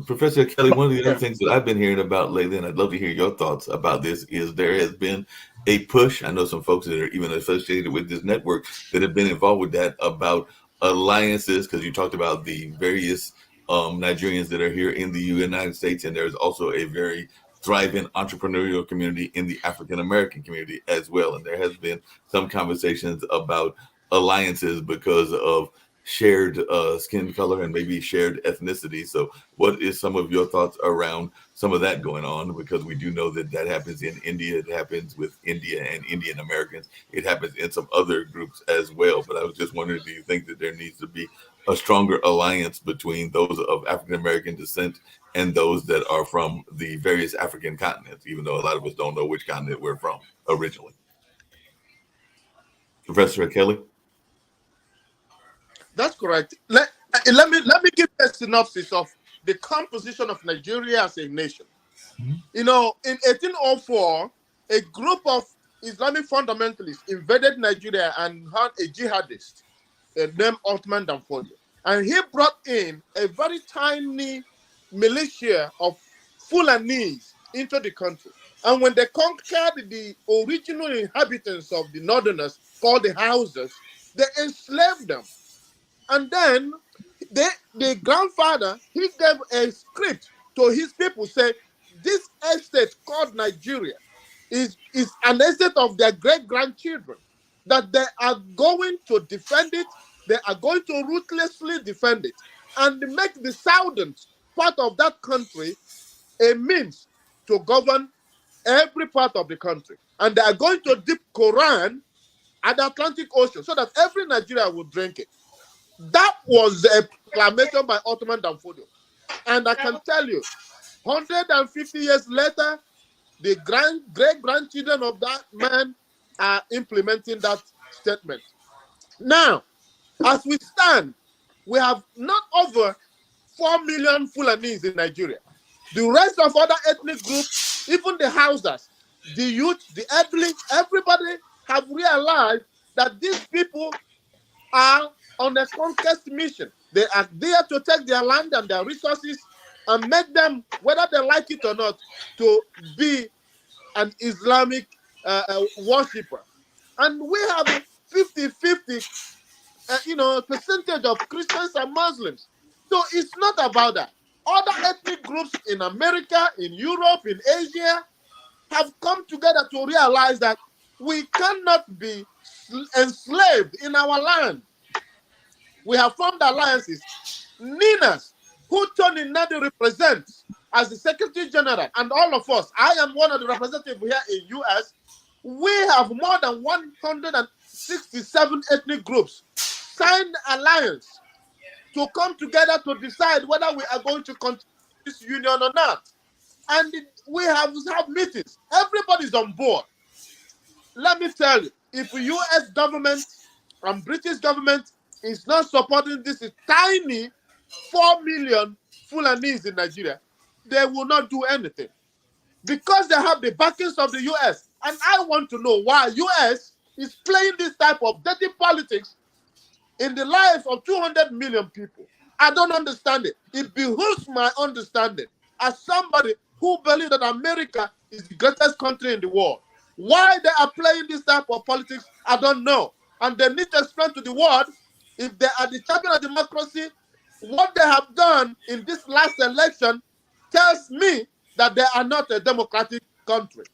Professor Kelly, one of the other things that I've been hearing about lately, and I'd love to hear your thoughts about this, is there has been a push. I know some folks that are even associated with this network that have been involved with that, about alliances, because you talked about the various Nigerians that are here in the United States, and there's also a very thriving entrepreneurial community in the African American community as well. And there has been some conversations about alliances because of shared skin color and maybe shared ethnicity. So what is some of your thoughts around some of that going on? Because we do know that happens in India. It happens with India and Indian Americans. It happens in some other groups as well. But I was just wondering, do you think that there needs to be a stronger alliance between those of African American descent and those that are from the various African continents, even though a lot of us don't know which continent we're from originally? Professor Kelly? That's correct. Let me give a synopsis of the composition of Nigeria as a nation. In 1804, a group of Islamic fundamentalists invaded Nigeria and had a jihadist named Othman Danfodio. And he brought in a very tiny militia of Fulanese into the country. And when they conquered the original inhabitants of the northerners, called the Hausas, they enslaved them. And then the grandfather, he gave a script to his people, say, this estate called Nigeria is an estate of their great-grandchildren, that they are going to defend it, they are going to ruthlessly defend it, and make the Southerns part of that country a means to govern every part of the country. And they are going to dip Quran at the Atlantic Ocean so that every Nigerian will drink it. That was a proclamation by Ottoman Danfodio. And I can tell you, 150 years later, the great-grandchildren of that man are implementing that statement. Now, as we stand, we have not over 4 million Fulanis in Nigeria. The rest of other ethnic groups, even the Hausas, the youth, the elderly, everybody have realized that these people are on a conquest mission. They are there to take their land and their resources and make them, whether they like it or not, to be an Islamic worshipper. And we have 50-50 percentage of Christians and Muslims. So it's not about that. Other ethnic groups in America, in Europe, in Asia have come together to realize that we cannot be enslaved in our land. We have formed alliances. Ninas, who Tony Nadi represents as the Secretary General, and all of us, I am one of the representatives here in US, we have more than 167 ethnic groups signed alliance to come together to decide whether we are going to continue this union or not. And we have meetings. Everybody's on board. Let me tell you, if the US government and British government is not supporting this tiny 4 million Fulanis in Nigeria, they will not do anything. Because they have the backings of the US. And I want to know why US is playing this type of dirty politics in the lives of 200 million people. I don't understand it. It behooves my understanding as somebody who believes that America is the greatest country in the world. Why they are playing this type of politics, I don't know. And they need to explain to the world, if they are the champion of democracy, what they have done in this last election tells me that they are not a democratic country.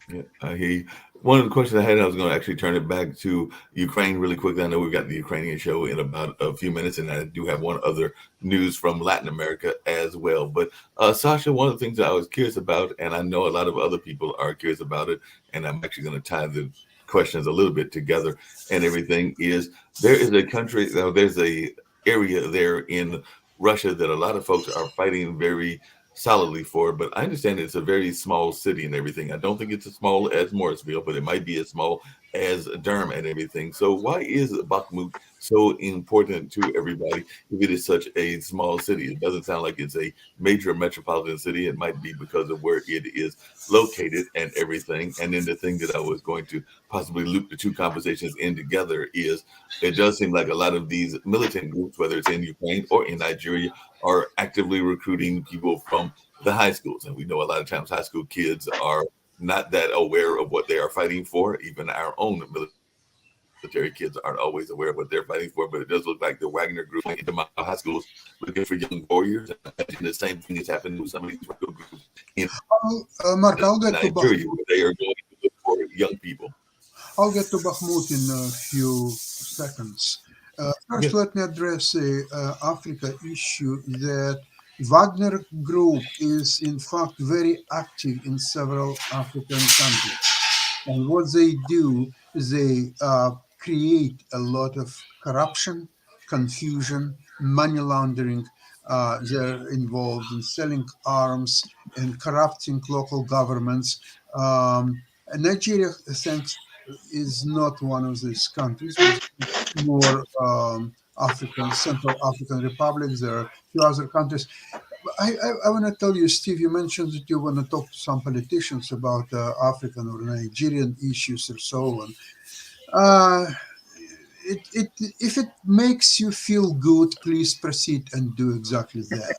Yeah, I hear you. One of the questions I had, I was going to actually turn it back to Ukraine really quickly. I know we've got the Ukrainian show in about a few minutes, and I do have one other news from Latin America as well. But Sasha, one of the things that I was curious about, and I know a lot of other people are curious about it, and I'm actually going to tie the questions a little bit together and everything, is there is a country, there's a area there in Russia that a lot of folks are fighting very solidly for, but I understand it's a very small city and everything. I don't think it's as small as Morrisville, but it might be as small as Durham and everything. So why is Bakhmut so important to everybody if it is such a small city? It doesn't sound like it's a major metropolitan city. It might be because of where it is located and everything. And then the thing that I was going to possibly loop the two conversations in together is it does seem like a lot of these militant groups, whether it's in Ukraine or in Nigeria, are actively recruiting people from the high schools. And we know a lot of times high school kids are not that aware of what they are fighting for. Even our own military kids aren't always aware of what they're fighting for, but it does look like the Wagner group went into my high schools looking for young warriors. I imagine the same thing is happening with some of these groups in Mark, I'll get to Nigeria, where they are going to look for young people. I'll get to Bakhmut in a few seconds. First, let me address the Africa issue that Wagner Group is in fact very active in several African countries. And what they do is they create a lot of corruption, confusion, money laundering. They're involved in selling arms and corrupting local governments. Nigeria, thanks, is not one of these countries. More African, Central African republics. There are a few other countries. I want to tell you, Steve, you mentioned that you want to talk to some politicians about African or Nigerian issues or so on. If it makes you feel good, please proceed and do exactly that.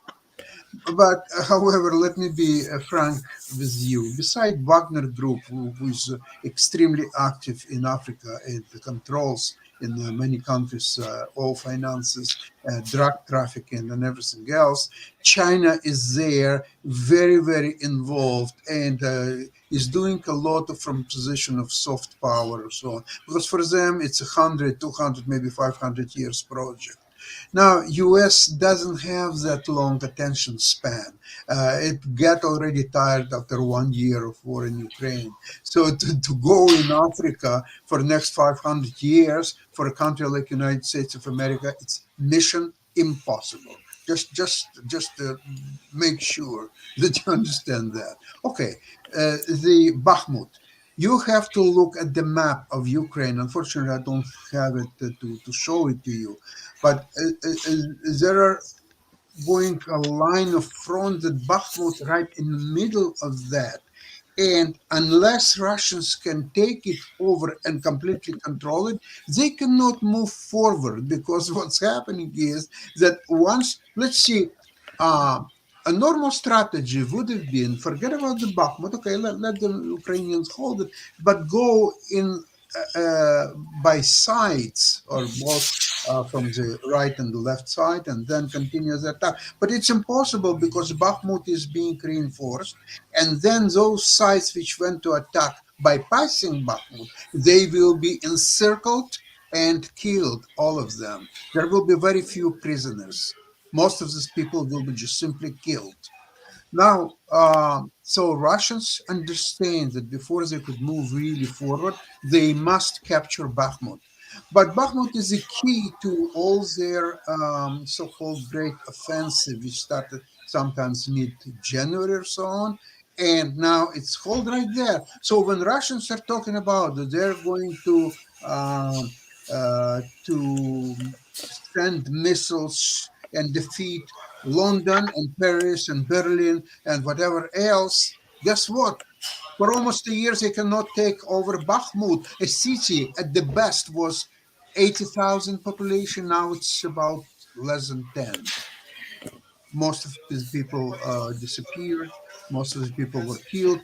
But however, let me be frank with you. Besides Wagner Group, who is extremely active in Africa and controls in many countries all finances, drug trafficking and everything else, China is there, very, very involved, and is doing a lot from position of soft power and so on. Because for them, it's 100, 200, maybe 500 years project. Now, U.S. doesn't have that long attention span. It got already tired after 1 year of war in Ukraine. So to go in Africa for the next 500 years for a country like United States of America, it's mission impossible. Just to make sure that you understand that. Okay, the Bakhmut. You have to look at the map of Ukraine. Unfortunately, I don't have it to show it to you, but there are going a line of front that Bakhmut right in the middle of that. And unless Russians can take it over and completely control it, they cannot move forward, because what's happening is that once, let's see, a normal strategy would have been forget about the Bakhmut, okay, let the Ukrainians hold it, but go in by sides or both from the right and the left side, and then continue the attack. But it's impossible because Bakhmut is being reinforced, and then those sides which went to attack bypassing Bakhmut, they will be encircled and killed, all of them. There will be very few prisoners. Most of these people will be just simply killed. Now, so Russians understand that before they could move really forward, they must capture Bakhmut. But Bakhmut is the key to all their so-called great offensive, which started sometimes mid-January or so on. And now it's hold right there. So when Russians are talking about that they're going to send missiles and defeat London and Paris and Berlin and whatever else, guess what? For almost a year, they cannot take over Bakhmut, a city at the best was 80,000 population. Now it's about less than 10. Most of these people disappeared. Most of the people were killed.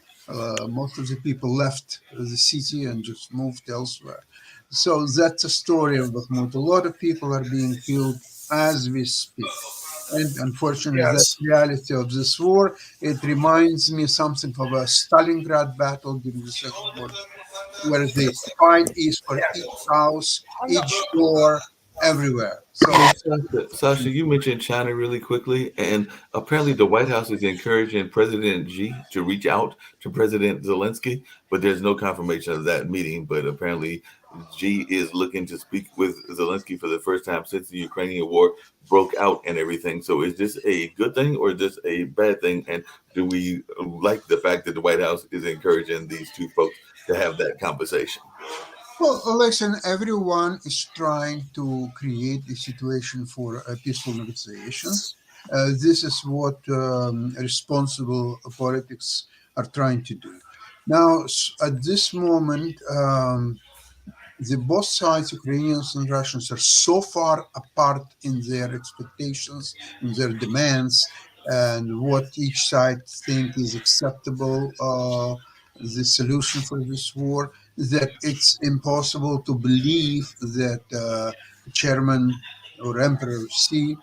Most of the people left the city and just moved elsewhere. So that's a story of Bakhmut. A lot of people are being killed as we speak. And unfortunately, that's the reality of this war. It reminds me something of a Stalingrad battle during the Second World War, where the fight is for each house, each door, everywhere. So, Sasha, you mentioned China really quickly, and apparently the White House is encouraging President Xi to reach out to President Zelensky, but there's no confirmation of that meeting. But apparently Xi is looking to speak with Zelensky for the first time since the Ukrainian war broke out and everything. So is this a good thing or is this a bad thing? And do we like the fact that the White House is encouraging these two folks to have that conversation? well, listen, everyone is trying to create a situation for peaceful negotiations. This is what responsible politics are trying to do. Now, at this moment, the both sides, Ukrainians and Russians, are so far apart in their expectations, in their demands, and what each side think is acceptable, the solution for this war, that it's impossible to believe that Chairman or Emperor Xi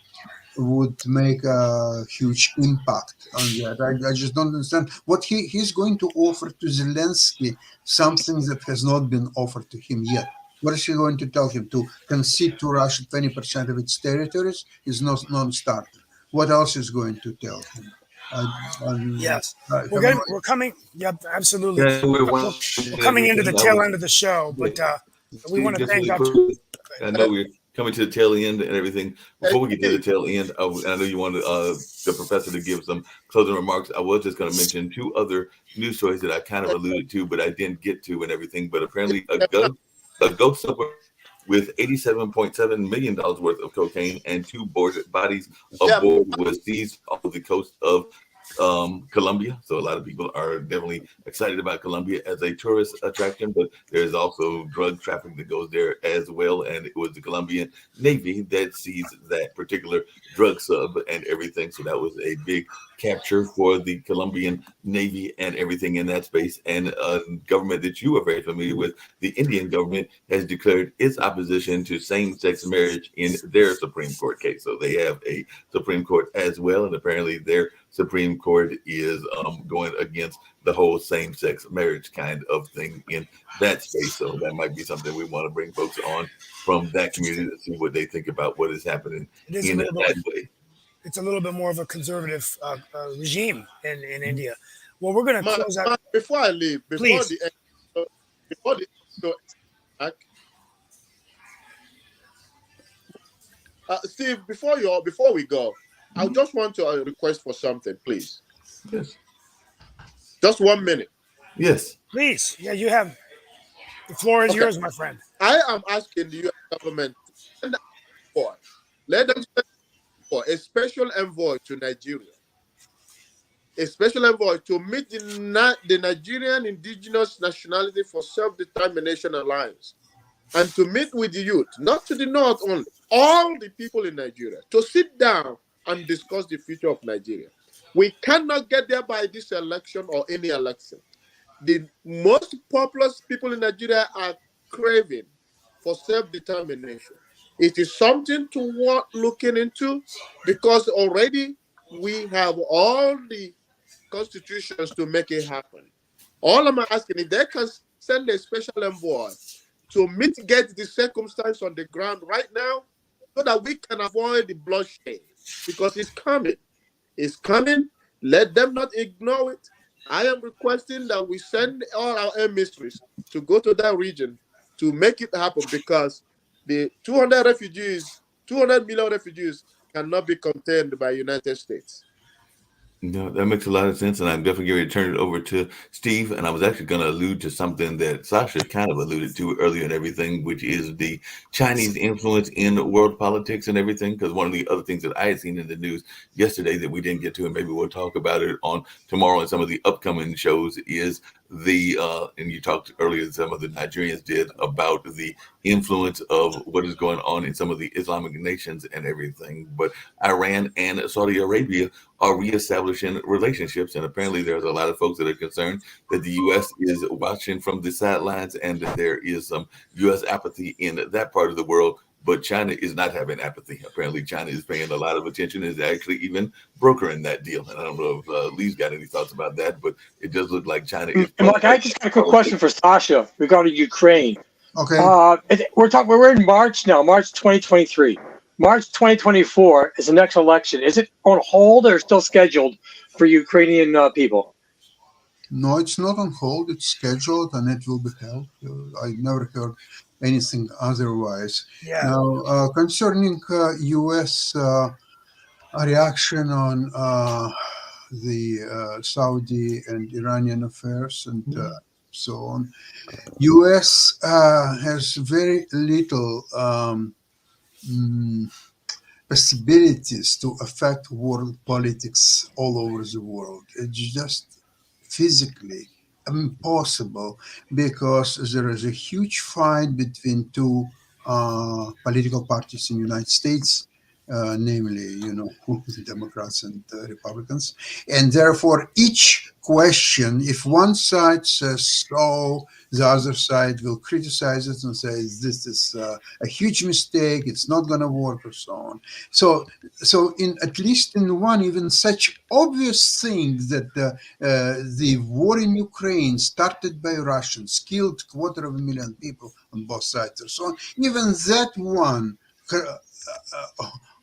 would make a huge impact on that. I just don't understand what he's going to offer to Zelensky, something that has not been offered to him yet. What is he going to tell him? To concede to Russia 20% of its territories is not non-starter. What else is going to tell him? Yes, we're coming. Yep, absolutely. Yeah, We're coming into the tail end of the show, but we want to thank Dr. I know we're coming to the tail end and everything. Before we get to the tail end, I know you wanted the professor to give some closing remarks. I was just going to mention two other news stories that I kind of alluded to, but I didn't get to and everything. But apparently, a ghost with $87.7 million worth of cocaine and two bodies aboard was seized off the coast of Colombia. So a lot of people are definitely excited about Colombia as a tourist attraction, but there's also drug trafficking that goes there as well. And it was the Colombian Navy that seized that particular drug sub and everything. So that was a big capture for the Colombian Navy and everything in that space. And a government that you are very familiar with, the Indian government, has declared its opposition to same-sex marriage in their Supreme Court case. So they have a Supreme Court as well, and apparently their Supreme Court is going against the whole same-sex marriage kind of thing in that space. So that might be something we want to bring folks on from that community to see what they think about what is happening It is a in little that bit. way. It's a little bit more of a conservative regime in India. Well, we're going to close out. Before I leave, Please. before the Steve, before we go, I just want to request for something, please. Yes. Just 1 minute. Yes. Please. Yeah, you have the floor is yours, my friend. I am asking the U.S. government to send let them send for a special envoy to Nigeria. A special envoy to meet the Nigerian Indigenous Nationality for Self-Determination Alliance and to meet with the youth, not to the north only, all the people in Nigeria, to sit down and discuss the future of Nigeria. We cannot get there by this election or any election. The most populous people in Nigeria are craving for self-determination. It is something to worth looking into because already we have all the constitutions to make it happen. All I'm asking, if they can send a special envoy to mitigate the circumstance on the ground right now so that we can avoid the bloodshed because it's coming. It's coming. Let them not ignore it. I am requesting that we send all our emissaries to go to that region to make it happen because the 200 million refugees cannot be contained by United States. No, that makes a lot of sense, and I'm definitely going to turn it over to Steve. And I was actually going to allude to something that Sasha kind of alluded to earlier and everything, which is the Chinese influence in world politics and everything. Because one of the other things that I had seen in the news yesterday that we didn't get to, and maybe we'll talk about it on tomorrow and some of the upcoming shows, is the and you talked earlier, some of the Nigerians did about the influence of what is going on in some of the Islamic nations and everything. But Iran and Saudi Arabia are reestablishing relationships, and apparently there's a lot of folks that are concerned that the U.S. is watching from the sidelines and that there is some U.S. apathy in that part of the world. But China is not having apathy. Apparently, China is paying a lot of attention and is actually even brokering that deal. And I don't know if Lee's got any thoughts about that, but it does look like China is. Mark, I just got a quick question for Sasha regarding Ukraine. Okay. We're in March now, March 2023. March 2024 is the next election. Is it on hold or still scheduled for Ukrainian people? No, it's not on hold. It's scheduled and it will be held. I never heard anything otherwise. Yeah. Now, concerning U.S. reaction on the Saudi and Iranian affairs and so on, U.S. has very little possibilities to affect world politics all over the world. It's just physically impossible because there is a huge fight between two political parties in the United States, namely, the Democrats and Republicans. And therefore, each question, if one side says so, the other side will criticize it and say, this is a huge mistake, it's not going to work, or so on. So in at least in one, even such obvious thing that the war in Ukraine started by Russians, killed 250,000 people on both sides, and so on, even that one,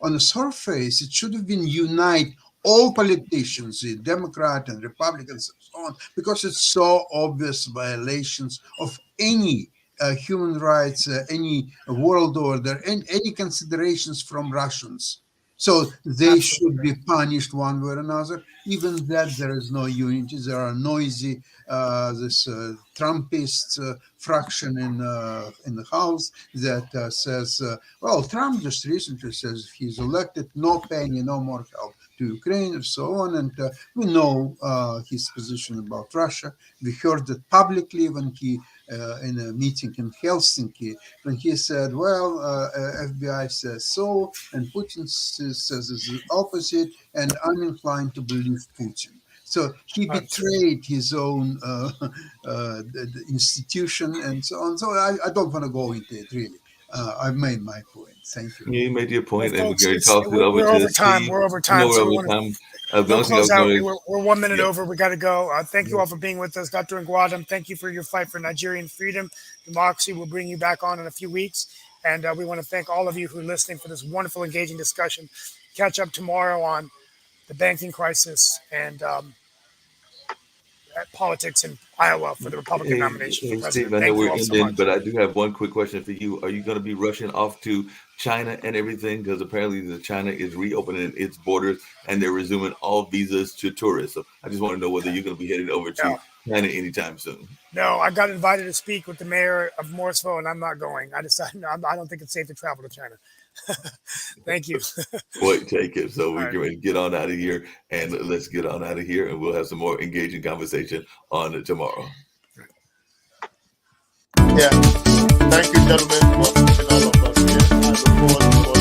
on the surface, it should have been unite all politicians, the Democrat and Republicans, and so on, because it's so obvious violations of any human rights, any world order, and any considerations from Russians. So they should be punished one way or another. Even that, there is no unity. There are noisy, this Trumpist fraction in the House that says, well, Trump just recently says if he's elected, no penny, no more help to Ukraine, and so on. And we know his position about Russia. We heard it publicly when he, in a meeting in Helsinki, when he said, well, FBI says so, and Putin says the opposite, and I'm inclined to believe Putin. So he betrayed his own institution and so on. So I don't want to go into it, really. I've made my point. Thank you. You made your point, Well, and folks, we're going to toss it over we're to over time. Steve. We're over time. We're So over we want time. The We'll only thing I close was out. going We're 1 minute Yeah. over. We got to go. Thank you all for being with us. Dr. Ngwadam, thank you for your fight for Nigerian freedom. Democracy will bring you back on in a few weeks. And we want to thank all of you who are listening for this wonderful, engaging discussion. Catch up tomorrow on the banking crisis and politics in Iowa for the Republican nomination for Hey, president. Steve, I know Thank you we're all so ending, much. but I do have one quick question for you. Are you going to be rushing off to China and everything? Because apparently China is reopening its borders and they're resuming all visas to tourists. So I just want to know whether you're going to be heading over to No. China anytime soon. No, I got invited to speak with the mayor of Morrisville, and I'm not going. I decided I don't think it's safe to travel to China. Thank you. Point taken. So we All right. can get on out of here, and let's get on out of here, and we'll have some more engaging conversation on tomorrow. Yeah. Thank you, gentlemen, for all of us here. I look forward to